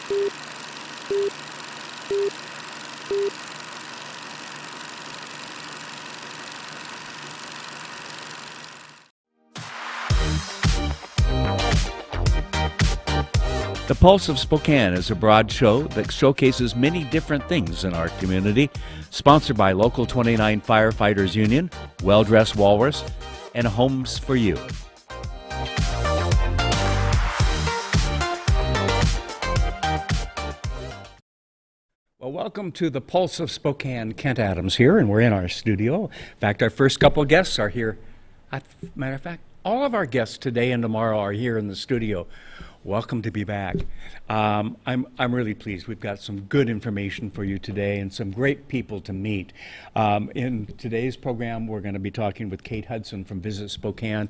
The Pulse of Spokane is a broad show that showcases many different things in our community, sponsored by Local 29 Firefighters Union, Well Dressed Walrus, and Homes for You. Well, welcome to the Pulse of Spokane. Kent Adams here, and we're in our studio. In fact, our first couple of guests are here. Matter of fact, all of our guests today and tomorrow are here in the studio. Welcome to be back. I'm really pleased. We've got some good information for you today and some great people to meet. In today's program, we're going to be talking with Kate Hudson from Visit Spokane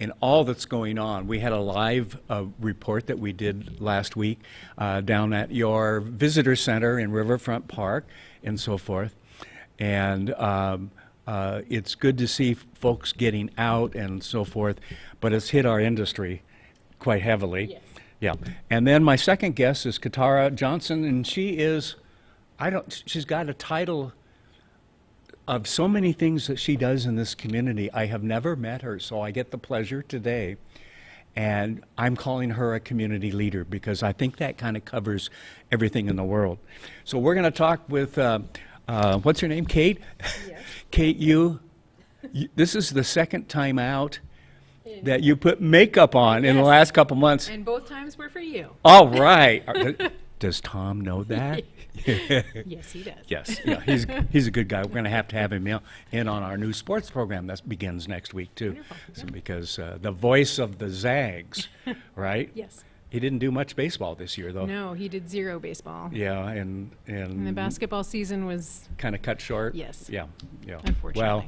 and all that's going on. We had a live report that we did last week down at your visitor center in Riverfront Park and so forth. And it's good to see folks getting out and so forth, but it's hit our industry quite heavily. Yes. Yeah. And then my second guest is Katara Johnson, and she's got a title of so many things that she does in this community. I have never met her, so I get the pleasure today. And I'm calling her a community leader because I think that kind of covers everything in the world. So we're going to talk with, what's her name, Kate? Yes. Kate, this is the second time out that you put makeup on in the last couple months. And both times were for you. All right. Does Tom know that? Yes, he does. Yes, yeah, he's a good guy. We're going to have him in on our new sports program that begins next week too. Wonderful. So, because the voice of the Zags, right? Yes. He didn't do much baseball this year, though. No, he did zero baseball. Yeah, and the basketball season was kind of cut short. Yes. Yeah. Unfortunately. Well,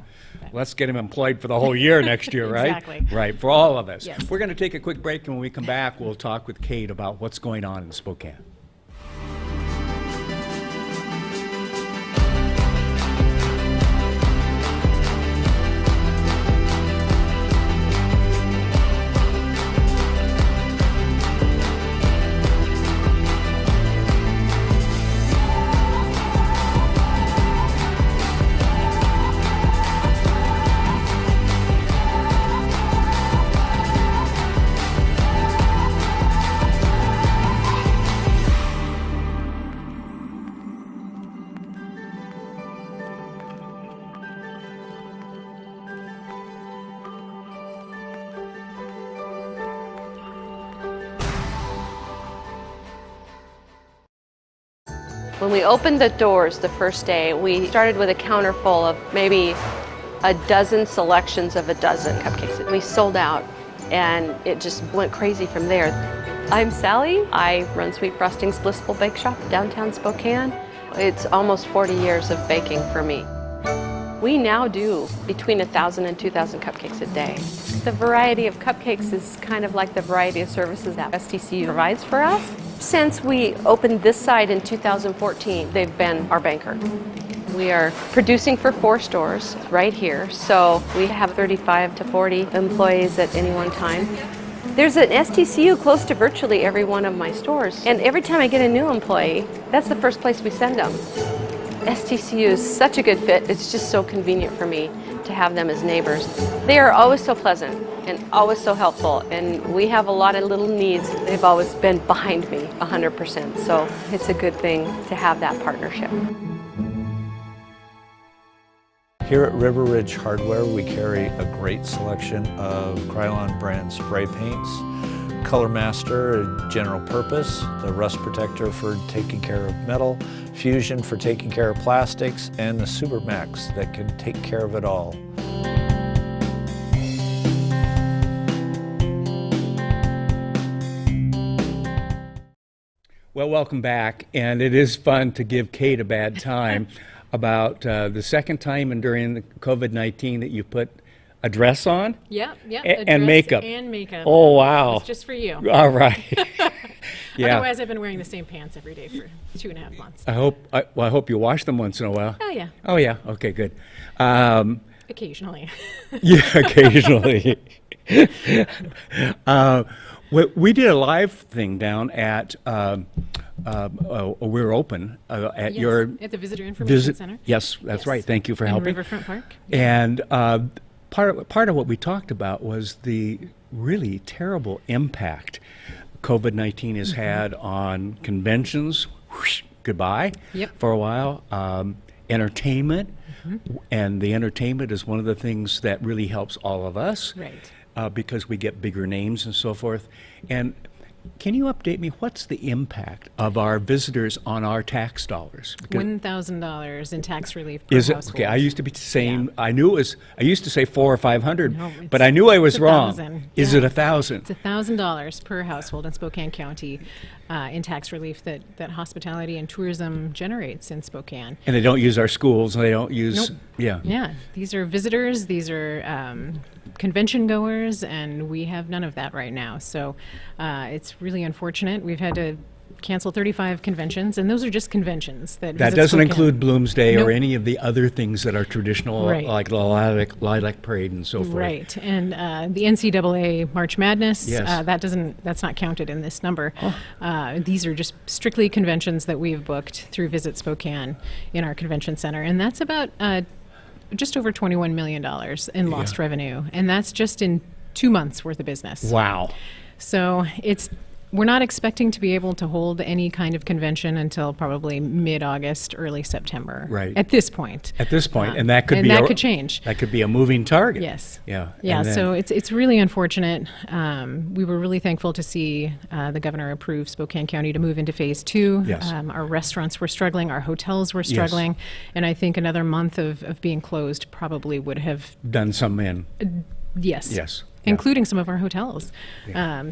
let's get him employed for the whole year next year, right? Exactly. Right, for all of us. Yes. We're going to take a quick break, and when we come back, we'll talk with Kate about what's going on in Spokane. When we opened the doors the first day, we started with a counter full of maybe a dozen selections of a dozen cupcakes. We sold out, and it just went crazy from there. I'm Sally. I run Sweet Frosting's Blissful Bake Shop downtown Spokane. It's almost 40 years of baking for me. We now do between 1,000 and 2,000 cupcakes a day. The variety of cupcakes is kind of like the variety of services that STCU provides for us. Since we opened this site in 2014, they've been our banker. We are producing for 4 stores right here, so we have 35 to 40 employees at any one time. There's an STCU close to virtually every one of my stores, and every time I get a new employee, that's the first place we send them. STCU is such a good fit. It's just so convenient for me to have them as neighbors. They are always so pleasant and always so helpful, and we have a lot of little needs. They've always been behind me 100%, so it's a good thing to have that partnership. Here at River Ridge Hardware, we carry a great selection of Krylon brand spray paints, Color Master, general purpose, the Rust Protector for taking care of metal, Fusion for taking care of plastics, and the Super Max that can take care of it all. Well, welcome back, and it is fun to give Kate a bad time about the second time and during the COVID-19 that you put a dress on? Yeah, and makeup. And makeup. Oh, wow. It's just for you. All right. Yeah. Otherwise, I've been wearing the same pants every day for 2.5 months. I hope you wash them once in a while. Oh, yeah. Oh, yeah. Okay, good. Occasionally. Yeah, occasionally. We did a live thing down at, we're open at Yes, your at the Visitor Information Center. Yes, that's Yes. right. Thank you for In helping. Riverfront Park. And part of what we talked about was the really terrible impact COVID-19 has had on conventions. Whoosh, goodbye Yep. for a while. Entertainment, and the entertainment is one of the things that really helps all of us. Right. Because we get bigger names and so forth. And can you update me? What's the impact of our visitors on our tax dollars? Because $1,000 in tax relief per is it household. okay? I used to be saying I knew it was. I used to say 400 or 500, No, but it's- I knew I was it's wrong. 1,000. Is Yeah. it 1,000? It's $1,000 per household in Spokane County in tax relief that hospitality and tourism generates in Spokane. And they don't use our schools. They don't use. Nope. Yeah. Yeah, these are visitors, these are convention goers, and we have none of that right now. So it's really unfortunate. We've had to cancel 35 conventions, and those are just conventions. That That Visit doesn't Spokane. include Bloomsday or Nope. any of the other things that are traditional, Right. like the Lilac Parade and so forth. Right, and the NCAA March Madness, Yes. that's not counted in this number. These are just strictly conventions that we've booked through Visit Spokane in our convention center, and that's about just over $21 million in lost revenue, and that's just in 2 months worth of business. Wow. So we're not expecting to be able to hold any kind of convention until probably mid-August, early September. Right. At this point. At this point, and that could and be that could change. That could be a moving target. Yes. Yeah. Yeah, And then- so it's really unfortunate. We were really thankful to see the governor approve Spokane County to move into phase 2. Yes. Our restaurants were struggling, our hotels were struggling, and I think another month of being closed probably would have, done some in. yes. Yes. Including some of our hotels.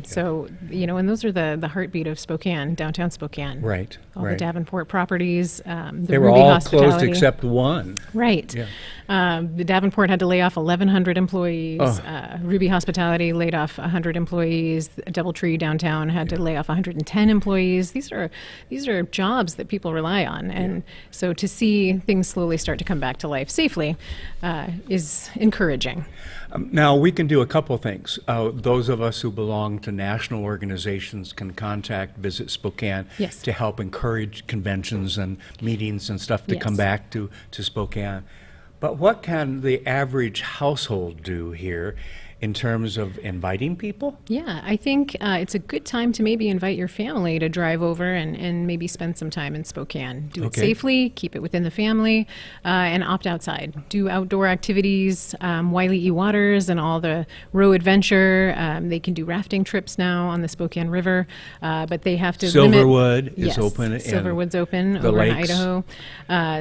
So, and those are the heartbeat of Spokane, downtown Spokane. Right. All right. the Davenport properties, the They were Ruby all closed Hospitality. except one. Right. Yeah. The Davenport had to lay off 1,100 employees. Oh. Ruby Hospitality laid off 100 employees. Doubletree downtown had to lay off 110 employees. These are jobs that people rely on, and so to see things slowly start to come back to life safely is encouraging. Now, we can do a couple things. Those of us who belong to national organizations can contact Visit Spokane Yes. to help encourage conventions and meetings and stuff to come Yes. back to Spokane. But what can the average household do here in terms of inviting people? Yeah, I think it's a good time to maybe invite your family to drive over and maybe spend some time in Spokane. Do it Okay. safely, keep it within the family, and opt outside. Do outdoor activities, Wiley E. Waters and all the row adventure. They can do rafting trips now on the Spokane River, but they have to Silverwood limit, is open and Silverwood's open the over in lakes. Idaho.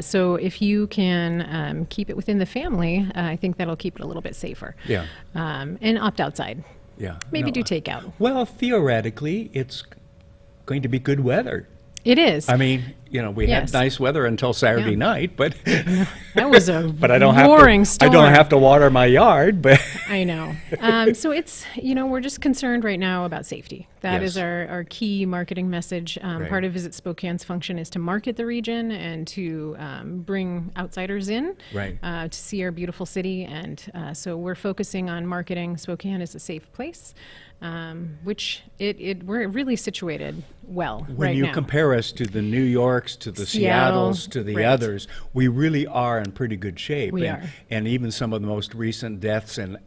So if you can keep it within the family, I think that'll keep it a little bit safer. Yeah. And opt outside. Yeah. Maybe No, do takeout. Well, theoretically, it's going to be good weather. It is. I mean, we Yes. had nice weather until Saturday Yeah. night, but That was a but I don't roaring have to. storm. I don't have to water my yard, but I know. So it's, we're just concerned right now about safety. That is Yes. our key marketing message. Right. Part of Visit Spokane's function is to market the region and to bring outsiders in Right. to see our beautiful city. And so we're focusing on marketing Spokane as a safe place, which we're really situated well when right you now. compare us to the New Yorks, to the Seattle, Seattles, to the right. others, we really are in pretty good shape. We and, are. and even some of the most recent deaths and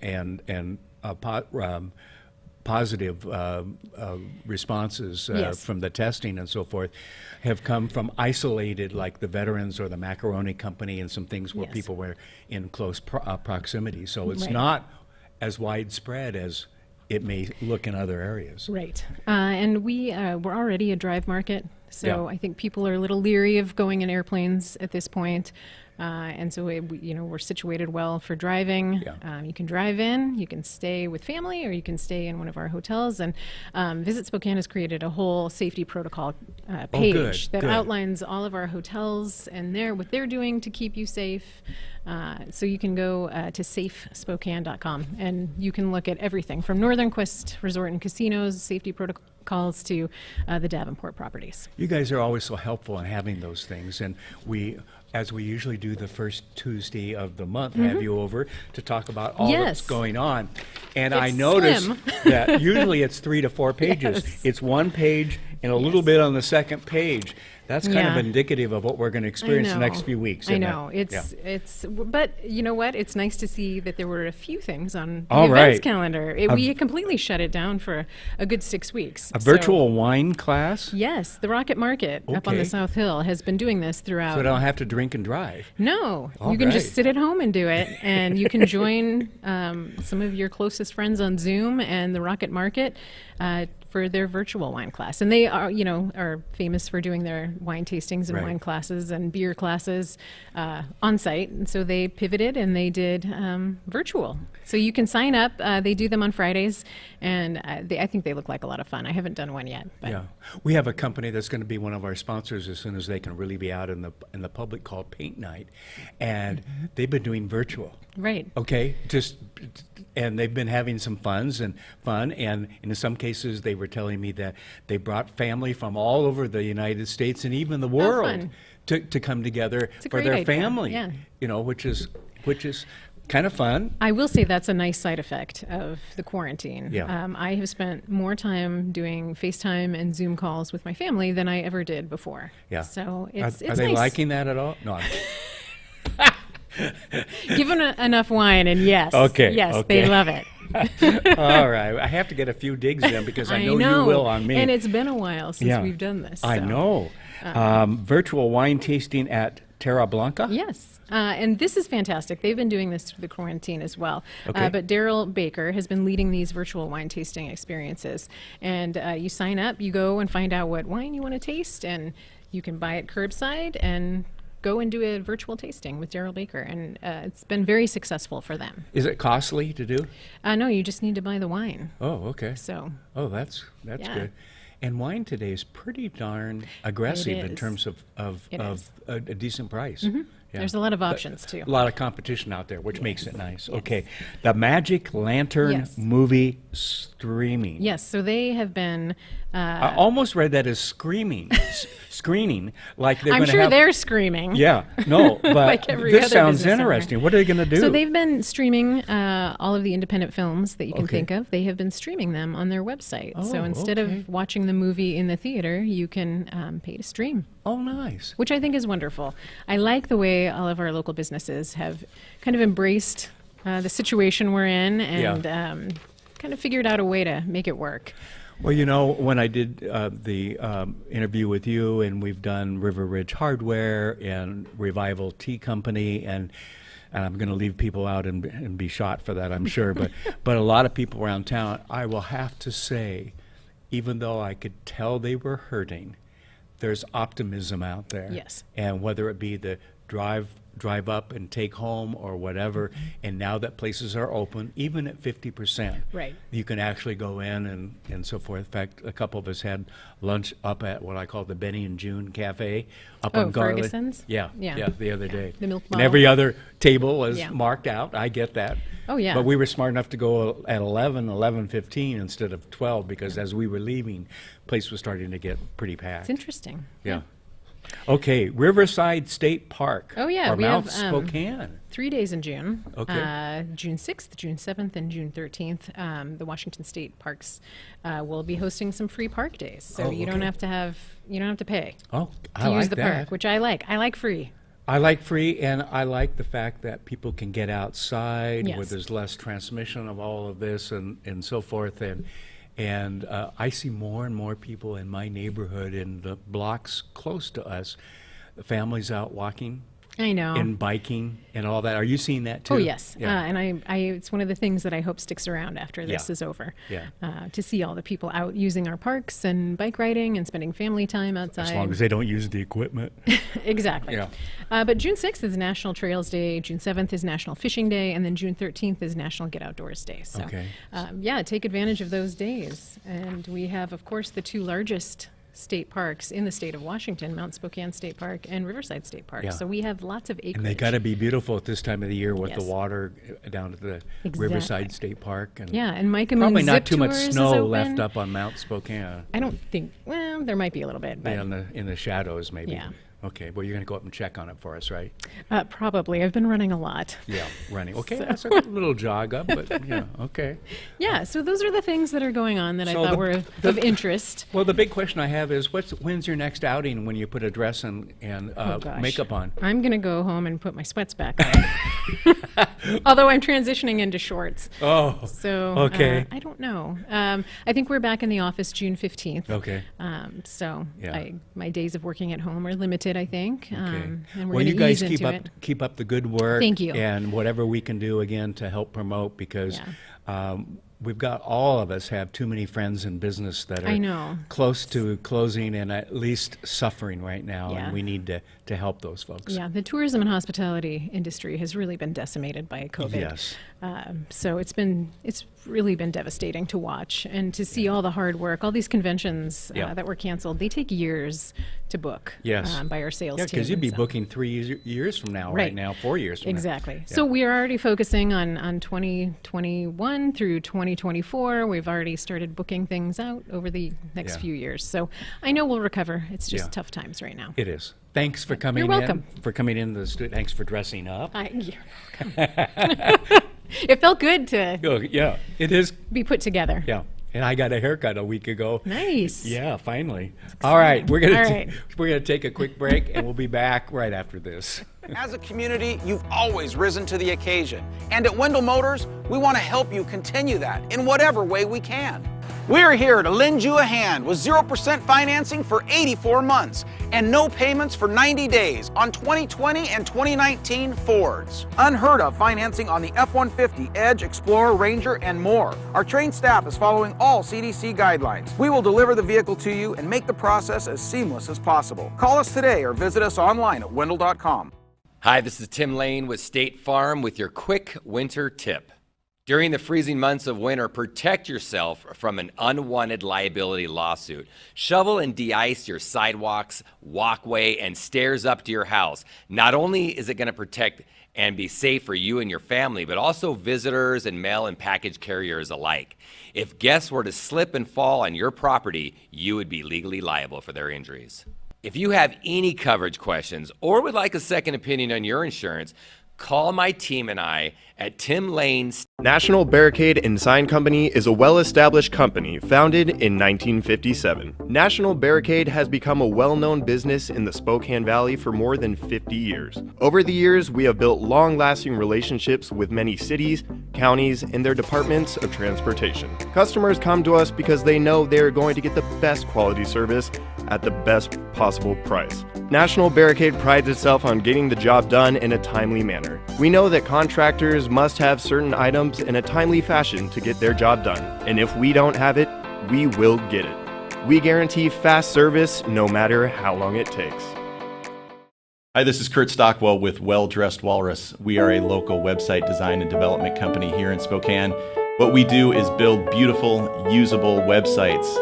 positive responses Yes. from the testing and so forth have come from isolated, like the veterans or the macaroni company and some things where Yes. people were in close proximity. So it's Right. not as widespread as it may look in other areas. Right. And we're already a drive market, so Yeah. I think people are a little leery of going in airplanes at this point. And so we're situated well for driving. Yeah. You can drive in, you can stay with family, or you can stay in one of our hotels. And Visit Spokane has created a whole safety protocol page good, that good. outlines all of our hotels and what they're doing to keep you safe. So you can go to safespokane.com and you can look at everything from Northern Quest Resort and Casinos safety calls to the Davenport properties. You guys are always so helpful in having those things, and as we usually do the first Tuesday of the month, have you over to talk about all that's going on. And I noticed slim. that usually it's 3 to 4 pages. Yes. It's one page and a little bit on the second page. That's kind of indicative of what we're going to experience the next few weeks. I isn't know. it? But you know what? It's nice to see that there were a few things on the All events right. calendar. We completely shut it down for a good 6 weeks. A virtual wine class? Yes, the Rocket Market up on the Okay. South Hill has been doing this throughout. So I don't have to drink and drive. No, All you can just right. sit at home and do it, and you can join some of your closest friends on Zoom and the Rocket Market for their virtual wine class. And they are famous for doing their wine tastings and Right. wine classes and beer classes on site. And so they pivoted and they did virtual. So you can sign up. They do them on Fridays, and I think they look like a lot of fun. I haven't done one yet. But Yeah, we have a company that's going to be one of our sponsors as soon as they can really be out in the public called Paint Night, and they've been doing virtual. Right. Okay, and they've been having some fun, and in some cases they were telling me that they brought family from all over the United States and even the world fun. to come together It's a for great their idea, family. yeah. Which is kind of fun. I will say that's a nice side effect of the quarantine. Yeah. I have spent more time doing FaceTime and Zoom calls with my family than I ever did before. Yeah. So it's are they nice. liking that at all? No. Give them enough wine, and yes, Okay, yes, okay. they love it. All right, I have to get a few digs in because I know you will on me. And it's been a while since Yeah. we've done this. I so. know. Virtual wine tasting at Terra Blanca? Yes, and this is fantastic. They've been doing this through the quarantine as well. Okay. But Daryl Baker has been leading these virtual wine tasting experiences. And you sign up, you go and find out what wine you want to taste, and you can buy it curbside and go and do a virtual tasting with Daryl Baker. And it's been very successful for them. Is it costly to do? No, you just need to buy the wine. Oh, okay. So Oh, that's Yeah. good. And wine today is pretty darn aggressive in is. terms of It is. a decent price. Yeah. there's a lot of options, too. A lot of competition out there, which makes it nice. Okay. The Magic Lantern Yes. movie streaming. Yes, so they have been... I almost read that as screening, like they're I'm going to sure have... they're screaming. Yeah, no, but Like every this other sounds business owner. interesting. What are they going to do? So they've been streaming all of the independent films that you can Okay. think of. They have been streaming them on their website. So Oh, instead okay. of watching the movie in the theater, you can pay to stream, Oh, nice. which I think is wonderful. I like the way all of our local businesses have kind of embraced the situation we're in and kind of figured out a way to make it work. Well, when I did the interview with you, and we've done River Ridge Hardware and Revival Tea Company, and I'm going to leave people out and be shot for that, I'm sure, but a lot of people around town, I will have to say, even though I could tell they were hurting, there's optimism out there. Yes. And whether it be the drive up and take home or whatever, and now that places are open, even at 50%, Right. you can actually go in and so forth. In fact, a couple of us had lunch up at what I call the Benny and June Cafe up Oh, on Garland. Ferguson's? Yeah, Yeah. the other day. The milk And bottle. every other table was Yeah. marked out. I get that. Oh, yeah. But we were smart enough to go at 11:15 instead of 12 because as we were leaving, place was starting to get pretty packed. It's interesting. Yeah. Okay, Riverside State Park. Oh, yeah, Or we Mount have, Spokane. 3 days in June. Okay. June 6th, June 7th, and June 13th. The Washington State Parks will be hosting some free park days, so Oh, you don't okay. have to pay Oh, I to like use the that. park, which I like. I like free. I like free, and I like the fact that people can get outside where Yes. there's less transmission of all of this and so forth. And I see more and more people in my neighborhood, in the blocks close to us, families out walking I know. and biking and all that. Are you seeing that too? Oh yes, Yeah. and I it's one of the things that I hope sticks around after this Yeah. is over. Yeah. To see all the people out using our parks and bike riding and spending family time outside. As long as they don't use the equipment. Exactly. Yeah. But June 6th is National Trails Day, June 7th is National Fishing Day, and then June 13th is National Get Outdoors Day. So, Okay. yeah, take advantage of those days. And we have, of course, the two largest state parks in the state of Washington, Mount Spokane State Park and Riverside State Park. Yeah. So we have lots of acreage. And they got to be beautiful at this time of the year with the Yes. water down at the Exactly. Riverside State Park. And Yeah, and Mike and probably Moon not Zip too much Tours is snow open. left up on Mount Spokane. I don't think, well, there might be a little bit, but In the shadows, maybe. Yeah. Okay, well, you're going to go up and check on it for us, right? probably. I've been running a lot. Yeah, running. Okay, So- that's a little jog up, but yeah, okay. Yeah, so those are the things that are going on that I So thought the- were of interest. Well, the big question I have is, when's your next outing when you put a dress and Oh, gosh. makeup on? I'm going to go home and put my sweats back on. Although I'm transitioning into shorts. Oh, So okay. I don't know. I think we're back in the office June 15th. Okay. So Yeah. my days of working at home are limited, I think. Okay. And we're Well, you gonna guys ease keep into up it. keep up the good work. Thank you. And whatever we can do again to help promote, because we've got, all of us have too many friends in business that are I know. close to closing and at least suffering right now, Yeah. and we need to help those folks. Yeah, the tourism and hospitality industry has really been decimated by COVID. Yes. So it's really been devastating to watch and to see all the hard work, all these conventions Yeah. that were canceled. They take years to book. Yes. By our sales Yeah, team. because you'd be so- booking 3 years from now, right Right. now, 4 years from Exactly. now. So we are already focusing on 2021 through 2024. We've already started booking things out over the next Yeah. few years. So I know we'll recover. It's just Yeah. tough times right now. It is. Thanks for coming welcome. in. For coming in the studio. Thanks for dressing up. You're welcome. It felt good to Oh, yeah, it is. be put together. Yeah. And I got a haircut a week ago. Nice. Yeah, finally. All right, we're All gonna right. we're gonna take a quick break, and we'll be back right after this. As a community, you've always risen to the occasion. And at Wendell Motors, we want to help you continue that in whatever way we can. We're here to lend you a hand with 0% financing for 84 months and no payments for 90 days on 2020 and 2019 Fords. Unheard of financing on the F-150, Edge, Explorer, Ranger, and more. Our trained staff is following all CDC guidelines. We will deliver the vehicle to you and make the process as seamless as possible. Call us today or visit us online at wendell.com. Hi, this is Tim Lane with State Farm with your quick winter tip. During the freezing months of winter, protect yourself from an unwanted liability lawsuit. Shovel and de-ice your sidewalks, walkway, and stairs up to your house. Not only is it going to protect and be safe for you and your family, but also visitors and mail and package carriers alike. If guests were to slip and fall on your property, you would be legally liable for their injuries. If you have any coverage questions or would like a second opinion on your insurance, call my team and I at Tim Lane's. National Barricade and Sign Company is a well-established company founded in 1957. National Barricade has become a well-known business in the Spokane Valley for more than 50 years. Over the years, we have built long-lasting relationships with many cities, counties, and their departments of transportation. Customers come to us because they know they are going to get the best quality service at the best possible price. National Barricade prides itself on getting the job done in a timely manner. We know that contractors must have certain items in a timely fashion to get their job done, and if we don't have it, we will get it. We guarantee fast service no matter how long it takes. Hi, this is Kurt Stockwell with Well Dressed Walrus. We are a local website design and development company here in Spokane. What we do is build beautiful, usable websites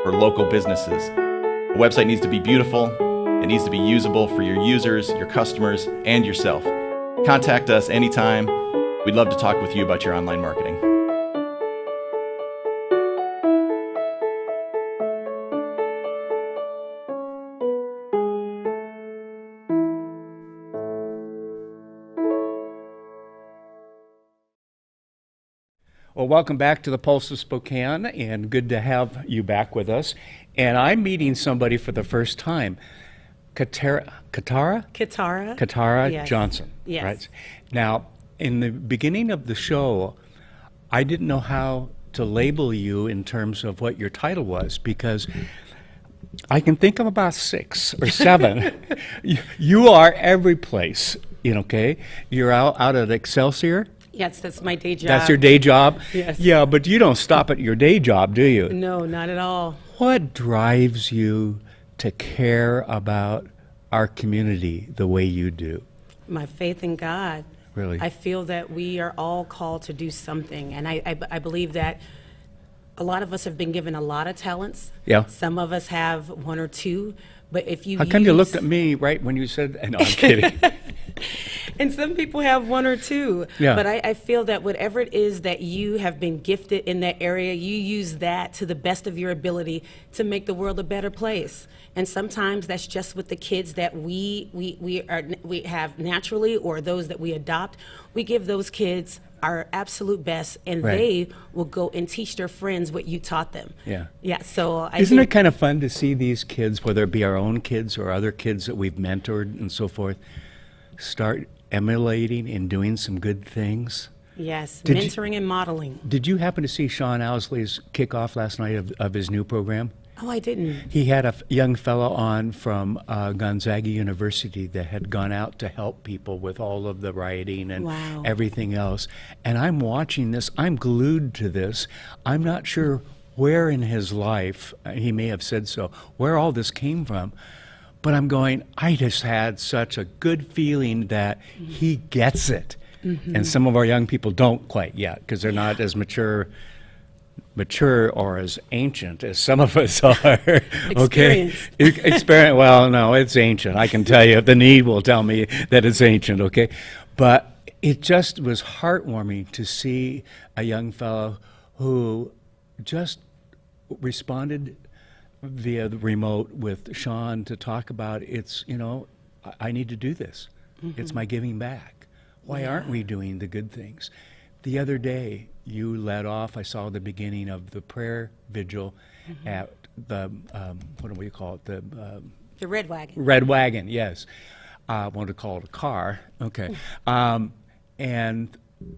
for local businesses. A website needs to be beautiful, it needs to be usable for your users, your customers, and yourself. Contact us anytime. We'd love to talk with you about your online marketing. Well, welcome back to the Pulse of Spokane, and good to have you back with us. And I'm meeting somebody for the first time, Katara Yes. Johnson. Yes. Right? Now, in the beginning of the show, I didn't know how to label you in terms of what your title was, because I can think of about 6 or 7. You are every place, okay? You're out at Excelsior. Yes, that's my day job. That's your day job? Yes. Yeah, but you don't stop at your day job, do you? No, not at all. What drives you to care about our community the way you do? My faith in God. Really? I feel that we are all called to do something, and I believe that a lot of us have been given a lot of talents. Yeah. Some of us have one or two, but if you How come you looked at me right when you said, no, I'm kidding. And some people have one or two. Yeah. But I feel that whatever it is that you have been gifted in that area, you use that to the best of your ability to make the world a better place. And sometimes that's just with the kids that we have naturally, or those that we adopt. We give those kids our absolute best, and Right. they will go and teach their friends what you taught them. Yeah. Yeah. So Isn't it think, kind of fun to see these kids, whether it be our own kids or other kids that we've mentored and so forth, start emulating and doing some good things? yes, Did you- mentoring and modeling. Did you happen to see Sean Owsley's kickoff last night of his new program? Oh, I didn't. He had a young fellow on from Gonzaga University that had gone out to help people with all of the rioting and Wow. everything else. And I'm watching this. I'm glued to this. I'm not sure where in his life, he may have said so, where all this came from. But I'm going, I just had such a good feeling that he gets it. And some of our young people don't quite yet because they're not as mature or as ancient as some of us are. Okay. Experience. Well, no, it's ancient. I can tell you. The need will tell me that it's ancient. Okay. But it just was heartwarming to see a young fellow who just responded via the remote with Sean to talk about I need to do this. It's my giving back. Why aren't we doing the good things? The other day, you led off, I saw the beginning of the prayer vigil at the, what do we call it? The Red Wagon. Red Wagon, yes. I wanted to call it a car. Okay.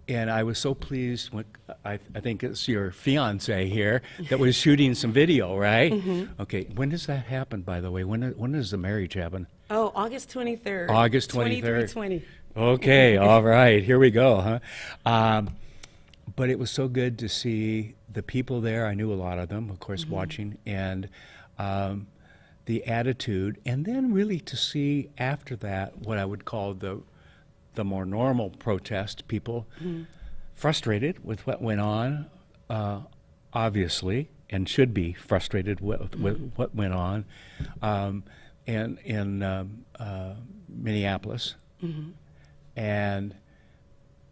And I was so pleased when, I think it's your fiance here that was shooting some video, right? Okay. When does that happen, by the way? When does the marriage happen? Oh, August 23rd. August 23rd. 23/20. Okay, all right, here we go, huh? But it was so good to see the people there. I knew a lot of them, of course, watching, and the attitude, and then really to see after that what I would call the more normal protest people, frustrated with what went on, obviously, and should be frustrated with what went on, in Minneapolis.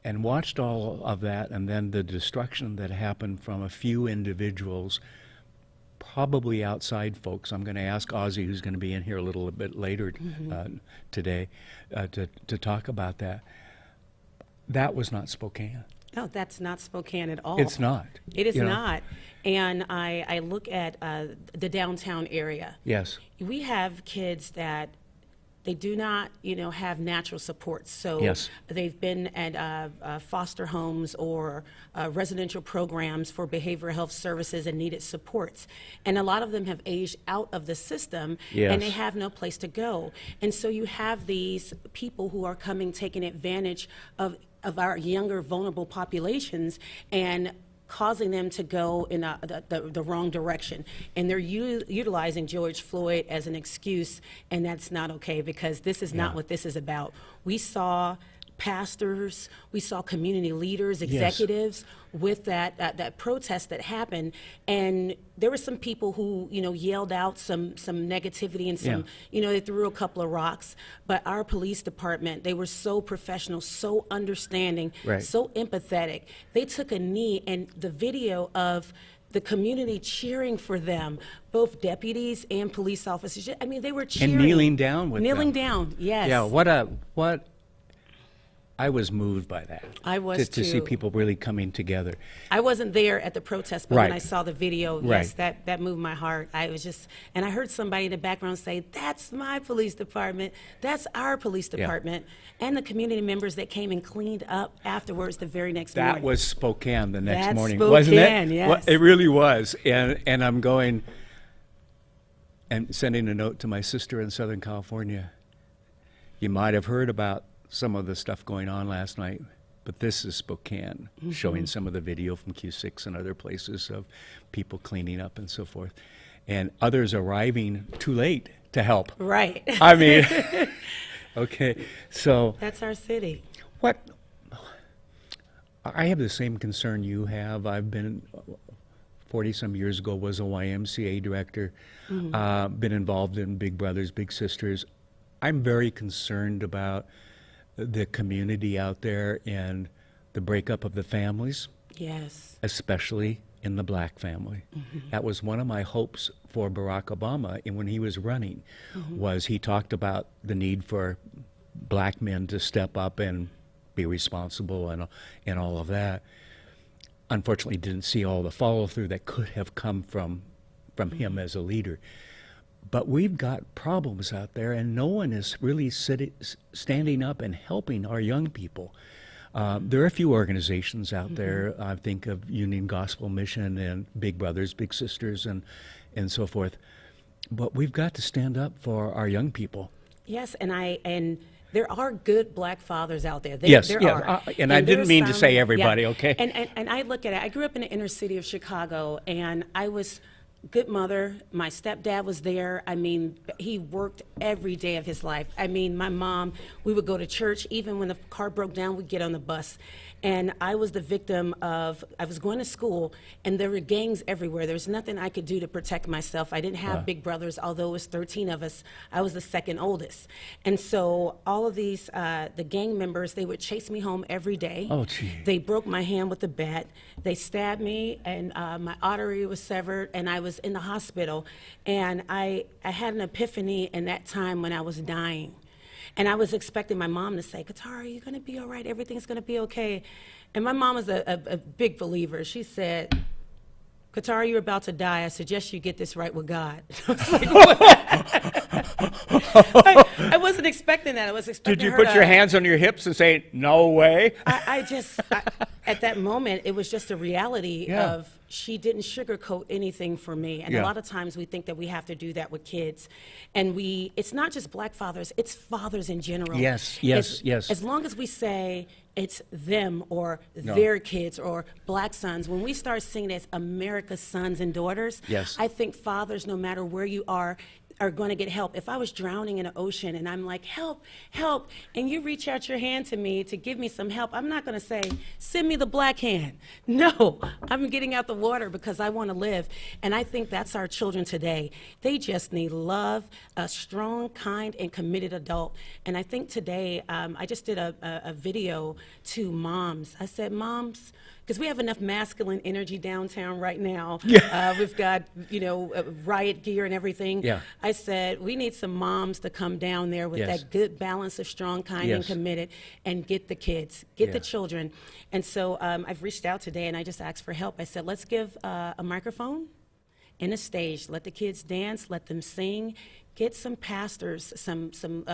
And watched all of that, and then the destruction that happened from a few individuals, probably outside folks. I'm going to ask Ozzy, who's going to be in here a little bit later today, to talk about that. That was not Spokane. No, that's not Spokane at all. It's not. It is you know? not. And I look at the downtown area. Yes. We have kids that they do not, have natural supports. So Yes. they've been at foster homes or residential programs for behavioral health services and needed supports. And a lot of them have aged out of the system, Yes. and they have no place to go. And so you have these people who are coming, taking advantage of our younger, vulnerable populations, and causing them to go in the wrong direction. And they're utilizing George Floyd as an excuse, and that's not okay, because this is not what this is about. We saw pastors, we saw community leaders, executives with that protest that happened, and there were some people who yelled out some negativity and some they threw a couple of rocks, but our police department, they were so professional, so understanding, so empathetic. They took a knee, and the video of the community cheering for them, both deputies and police officers. I mean, they were cheering. And kneeling down with Kneeling them. down, yes. Yeah, what I was moved by that. I was to see too. people really coming together. I wasn't there at the protest, but when Right. I saw the video, yes, that moved my heart. I was just, and I heard somebody in the background say, "That's my police department. That's our police department," and the community members that came and cleaned up afterwards the very next morning. That was Spokane the next That's morning, wasn't Spokane, it? yes. Well, it really was. And I'm going and sending a note to my sister in Southern California. You might have heard about some of the stuff going on last night, but this is Spokane, showing some of the video from Q6 and other places of people cleaning up and so forth, and others arriving too late to help. Right. I mean, okay, so That's our city. I have the same concern you have. I've been 40-some years ago, was a YMCA director, been involved in Big Brothers, Big Sisters. I'm very concerned about the community out there and the breakup of the families. Yes. Especially in the black family. That was one of my hopes for Barack Obama and when he was running, was he talked about the need for black men to step up and be responsible and all of that. Unfortunately, didn't see all the follow-through that could have come from him as a leader. But we've got problems out there, and no one is really standing up and helping our young people. There are a few organizations out there. I think of Union Gospel Mission and Big Brothers, Big Sisters, and so forth. But we've got to stand up for our young people. Yes, and there are good black fathers out there. Yes, there yeah, are. and I didn't mean to say everybody, okay? And I look at it. I grew up in the inner city of Chicago, and I was good mother. My stepdad was there. I mean, he worked every day of his life. I mean, my mom, we would go to church. Even when the car broke down, we'd get on the bus. And I was the victim of, I was going to school, and there were gangs everywhere. There was nothing I could do to protect myself. I didn't have big brothers, although it was 13 of us. I was the second oldest. And so all of these, the gang members, they would chase me home every day. Oh, gee. They broke my hand with a bat. They stabbed me, and my artery was severed, and I was in the hospital. And I had an epiphany in that time when I was dying. And I was expecting my mom to say, Katara, you're going to be all right. Everything's going to be okay. And my mom is a big believer. She said, Katara, you're about to die. I suggest you get this right with God. I was like, what? I wasn't expecting that. I was expecting Did you her put your hands on your hips and say, no way? At that moment, it was just a reality of she didn't sugarcoat anything for me. And a lot of times we think that we have to do that with kids. And it's not just black fathers, it's fathers in general. Yes. As long as we say it's them or their kids or black sons, when we start seeing it as America's sons and daughters, I think fathers, no matter where you are going to get help. If I was drowning in an ocean and I'm like, help, help, and you reach out your hand to me to give me some help, I'm not going to say, send me the black hand. No, I'm getting out the water because I want to live. And I think that's our children today. They just need love, a strong, kind, and committed adult. And I think today, I just did a video to moms. I said, moms, because we have enough masculine energy downtown right now. We've got, riot gear and everything. I said, we need some moms to come down there with that good balance of strong, kind, and committed, and get the kids, get the children. And so I've reached out today, and I just asked for help. I said, let's give a microphone and a stage. Let the kids dance, let them sing. Get some pastors, some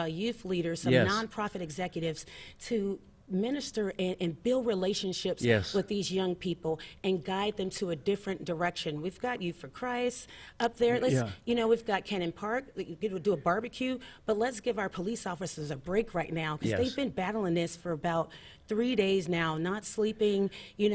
youth leaders, some nonprofit executives to minister and build relationships with these young people and guide them to a different direction. We've got Youth for Christ up there. We've got Cannon Park. We'll do a barbecue, but let's give our police officers a break right now because they've been battling this for about 3 days now, not sleeping. We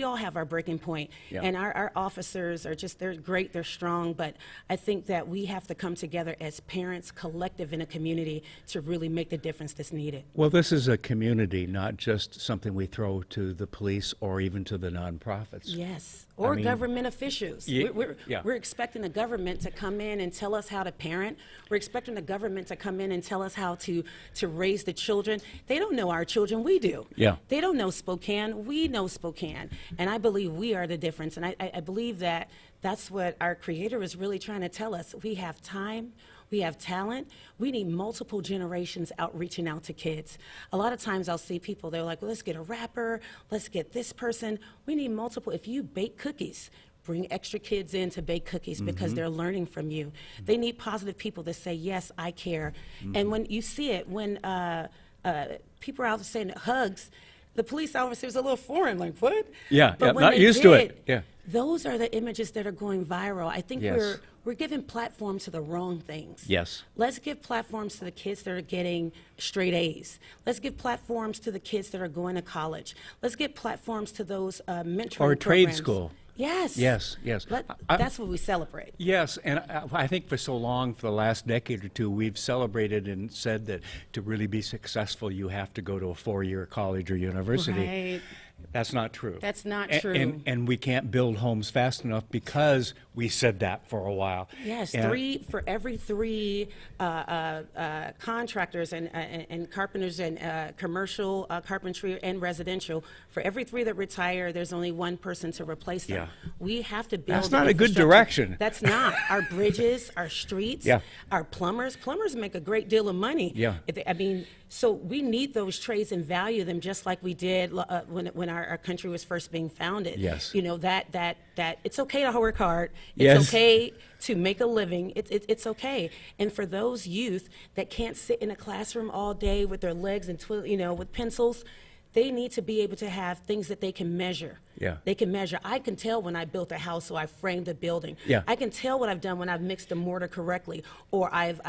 all have our breaking point. And our officers are they're great, they're strong, but I think that we have to come together as parents, collective in a community to really make the difference that's needed. Well, this is a community, not just something we throw to the police or even to the nonprofits. Yes, or government officials. We're expecting the government to come in and tell us how to parent. We're expecting the government to come in and tell us how to raise the children. They don't know our children, we do. They don't know Spokane, we know Spokane. And I believe we are the difference. And I believe that that's what our Creator is really trying to tell us. We have time. We have talent. We need multiple generations out reaching out to kids. A lot of times I'll see people, they're like, well, let's get a rapper, let's get this person. We need multiple. If you bake cookies, bring extra kids in to bake cookies because they're learning from you. They need positive people that say, yes, I care. And when you see it, when people are out saying hugs, the police officer was a little foreign, like, what? But when not used to it. Those are the images that are going viral. I think we're giving platform to the wrong things. Let's give platforms to the kids that are getting straight A's. Let's give platforms to the kids that are going to college. Let's give platforms to those mentoring or trade programs. school. Yes. That's what we celebrate. Yes, and I think for so long, for the last decade or two, we've celebrated and said that to really be successful, you have to go to a 4-year college or university. That's not true. That's not A- true. And we can't build homes fast enough because we said that for a while. Yes, And- for every three contractors and carpenters and commercial carpentry and residential, for every three that retire, there's only one person to replace them. Yeah. We have to build. That's not a good infrastructure. direction. That's not. Our bridges, our streets, Yeah. our plumbers. Plumbers make a great deal of money. Yeah. I mean, so we need those trades and value them just like we did when our country was first being founded. Yes. You know, that it's okay to work hard. It's Yes. okay to make a living. It's okay. And for those youth that can't sit in a classroom all day with their legs and with pencils, they need to be able to have things that they can measure. Yeah. They can measure. I can tell when I built a house, so I framed a building. Yeah. I can tell what I've done when I've mixed the mortar correctly, or I've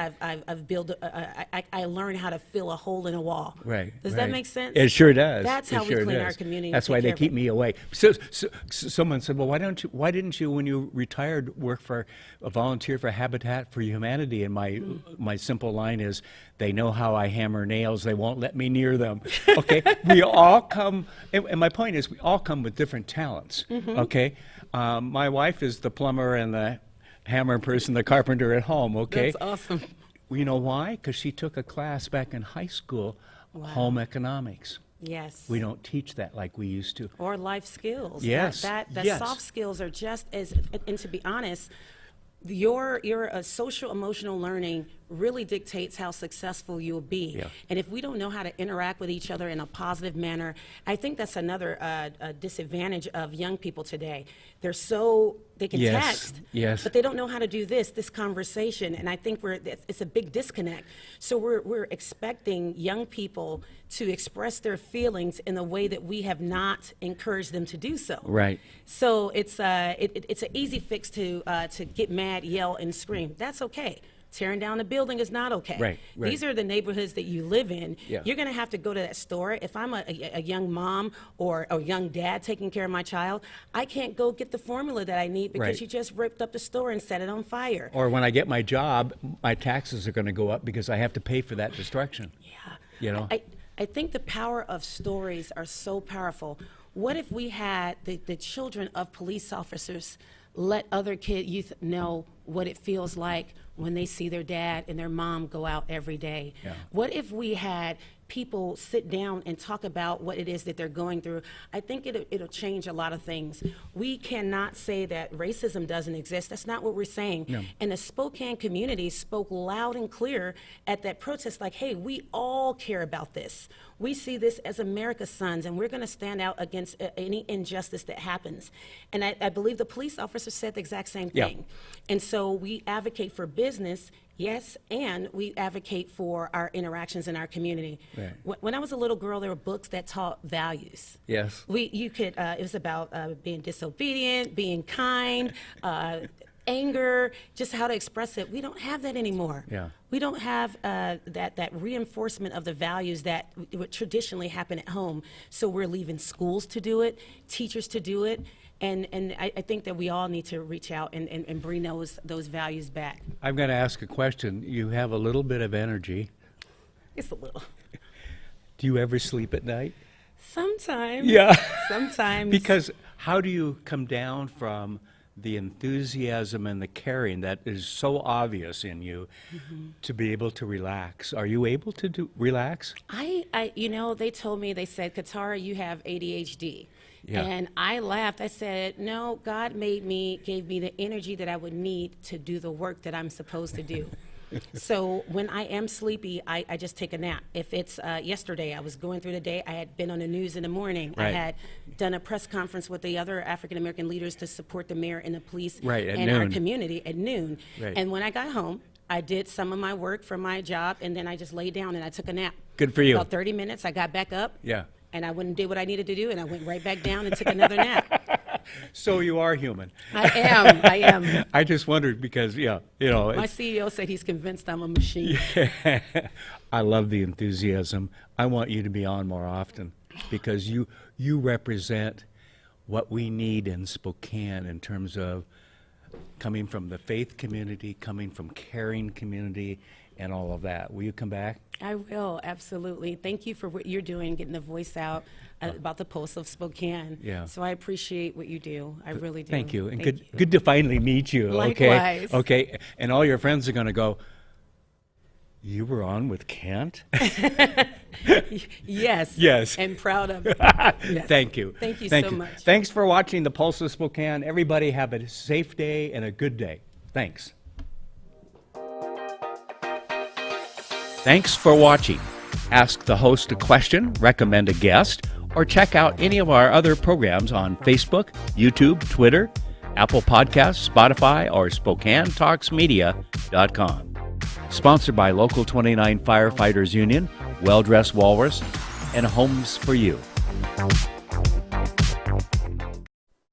built. I learned how to fill a hole in a wall. Right. Does right. that make sense? It sure does. That's It how we sure clean our does. community and That's take why they care of keep it. me away. So someone said, well, why didn't you, when you retired, work for a volunteer for Habitat for Humanity? And my simple line is, they know how I hammer nails. They won't let me near them. Okay. We all come, and my point is, we all come with different talents. Okay. My wife is the plumber and the hammer person, the carpenter at home. Okay. That's awesome. You know why? Because she took a class back in high school, home economics. Yes. We don't teach that like we used to. Or life skills. Yes, The yes. soft skills are just as, and to be honest, your social emotional learning really dictates how successful you'll be. Yeah. And if we don't know how to interact with each other in a positive manner, I think that's another disadvantage of young people today. They can Yes, text, yes. but they don't know how to do this conversation. And I think it's a big disconnect. So we're expecting young people to express their feelings in a way that we have not encouraged them to do so. Right. So it's an easy fix to get mad, yell, and scream. That's okay. Tearing down a building is not okay. Right, right. These are the neighborhoods that you live in. Yeah. You're going to have to go to that store. If I'm a young mom or a young dad taking care of my child, I can't go get the formula that I need because Right. you just ripped up the store and set it on fire. Or when I get my job, my taxes are going to go up because I have to pay for that destruction. Yeah. You know? I think the power of stories are so powerful. What if we had the children of police officers let other youth know what it feels like when they see their dad and their mom go out every day? Yeah. What if we had people sit down and talk about what it is that they're going through? I think it'll change a lot of things. We cannot say that racism doesn't exist. That's not what we're saying. No. And the Spokane community spoke loud and clear at that protest, like, hey, we all care about this. We see this as America's sons, and we're going to stand out against any injustice that happens. And I believe the police officer said the exact same Yeah. thing. And so we advocate for business, yes, and we advocate for our interactions in our community. Right. When I was a little girl, there were books that taught values. Yes. It was about being disobedient, being kind, anger, just how to express it. We don't have that anymore. Yeah. We don't have that reinforcement of the values that would traditionally happen at home. So we're leaving schools to do it, teachers to do it, and I think that we all need to reach out and bring those values back. I'm going to ask a question. You have a little bit of energy. It's a little. Do you ever sleep at night? Sometimes. Yeah. Sometimes. Because how do you come down from the enthusiasm and the caring that is so obvious in you to be able to relax? Are you able to relax? They told me, they said, Katara, you have ADHD. Yeah. And I laughed. I said, no, God gave me the energy that I would need to do the work that I'm supposed to do. So when I am sleepy, I just take a nap. If it's yesterday, I was going through the day, I had been on the news in the morning. Right. I had done a press conference with the other African-American leaders to support the mayor and the police Right, at and our noon. community at noon. Right. And when I got home, I did some of my work for my job, and then I just laid down and I took a nap. Good for you. About 30 minutes, I got back up. Yeah. And I went and did what I needed to do, and I went right back down and took another nap. So you are human. I am. I just wondered because, My it's- CEO said he's convinced I'm a machine. I love the enthusiasm. I want you to be on more often because you represent what we need in Spokane in terms of coming from the faith community, coming from caring community, and all of that. Will you come back? I will, absolutely. Thank you for what you're doing, getting the voice out about the Pulse of Spokane. Yeah. So I appreciate what you do. I really do. Thank you, and Thank you. good to finally meet you. Likewise. Okay, and all your friends are going to go, you were on with Kent? Yes. Yes. And proud of it. Yes. Thank you. Thank you so much. Thanks for watching the Pulse of Spokane. Everybody have a safe day and a good day. Thanks. Thanks for watching. Ask the host a question, recommend a guest, or check out any of our other programs on Facebook, YouTube, Twitter, Apple Podcasts, Spotify, or SpokaneTalksMedia.com. Sponsored by Local 29 Firefighters Union, Well Dressed Walrus, and Homes for You.